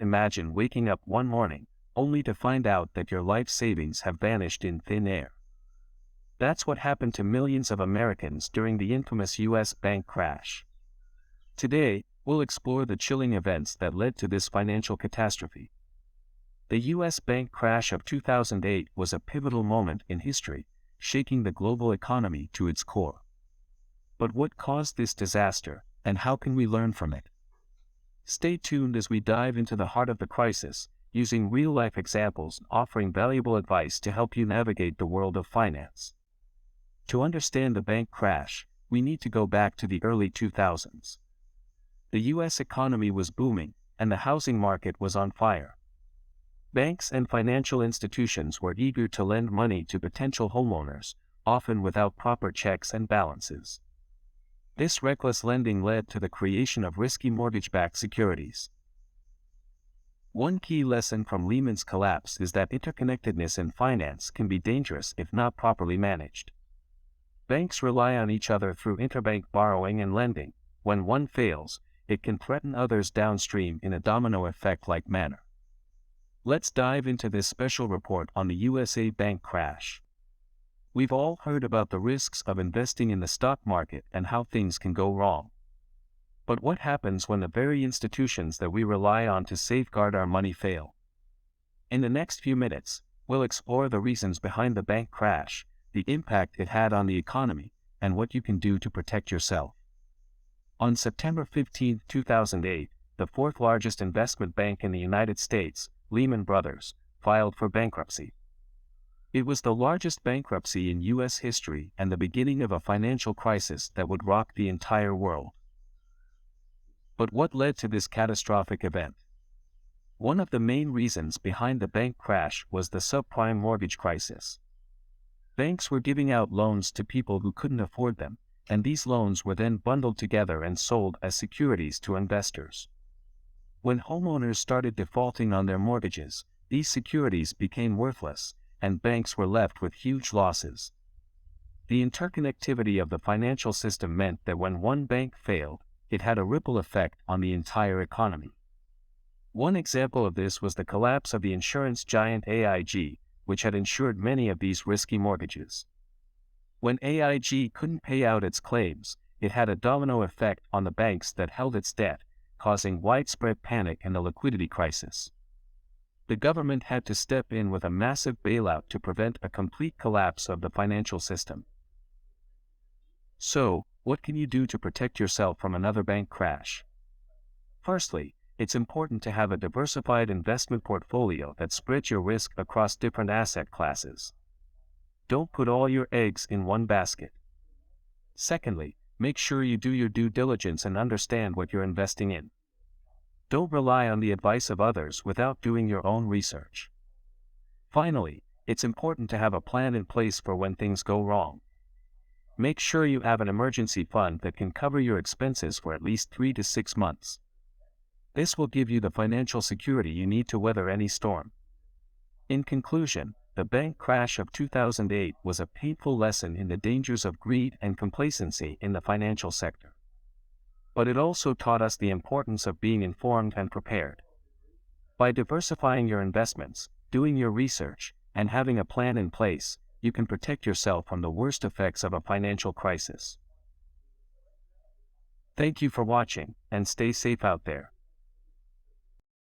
Imagine waking up one morning, only to find out that your life savings have vanished in thin air. That's what happened to millions of Americans during the infamous U.S. bank crash. Today, we'll explore the chilling events that led to this financial catastrophe. The U.S. bank crash of 2008 was a pivotal moment in history, shaking the global economy to its core. But what caused this disaster, and how can we learn from it? Stay tuned as we dive into the heart of the crisis, using real-life examples and offering valuable advice to help you navigate the world of finance. To understand the bank crash, we need to go back to the early 2000s. The U.S. economy was booming, and the housing market was on fire. Banks and financial institutions were eager to lend money to potential homeowners, often without proper checks and balances. This reckless lending led to the creation of risky mortgage-backed securities. One key lesson from Lehman's collapse is that interconnectedness in finance can be dangerous if not properly managed. Banks rely on each other through interbank borrowing and lending. When one fails, it can threaten others downstream in a domino effect-like manner. Let's dive into this special report on the USA bank crash. We've all heard about the risks of investing in the stock market and how things can go wrong. But what happens when the very institutions that we rely on to safeguard our money fail? In the next few minutes, we'll explore the reasons behind the bank crash, the impact it had on the economy, and what you can do to protect yourself. On September 15, 2008, the fourth largest investment bank in the United States, Lehman Brothers, filed for bankruptcy. It was the largest bankruptcy in U.S. history and the beginning of a financial crisis that would rock the entire world. But what led to this catastrophic event? One of the main reasons behind the bank crash was the subprime mortgage crisis. Banks were giving out loans to people who couldn't afford them, and these loans were then bundled together and sold as securities to investors. When homeowners started defaulting on their mortgages, these securities became worthless, and banks were left with huge losses. The interconnectivity of the financial system meant that when one bank failed, it had a ripple effect on the entire economy. One example of this was the collapse of the insurance giant AIG, which had insured many of these risky mortgages. When AIG couldn't pay out its claims, it had a domino effect on the banks that held its debt, causing widespread panic and a liquidity crisis. The government had to step in with a massive bailout to prevent a complete collapse of the financial system. So, what can you do to protect yourself from another bank crash? Firstly, it's important to have a diversified investment portfolio that spreads your risk across different asset classes. Don't put all your eggs in one basket. Secondly, make sure you do your due diligence and understand what you're investing in. Don't rely on the advice of others without doing your own research. Finally, it's important to have a plan in place for when things go wrong. Make sure you have an emergency fund that can cover your expenses for at least 3 to 6 months. This will give you the financial security you need to weather any storm. In conclusion, the bank crash of 2008 was a painful lesson in the dangers of greed and complacency in the financial sector. But it also taught us the importance of being informed and prepared. By diversifying your investments, doing your research, and having a plan in place, you can protect yourself from the worst effects of a financial crisis. Thank you for watching, and stay safe out there.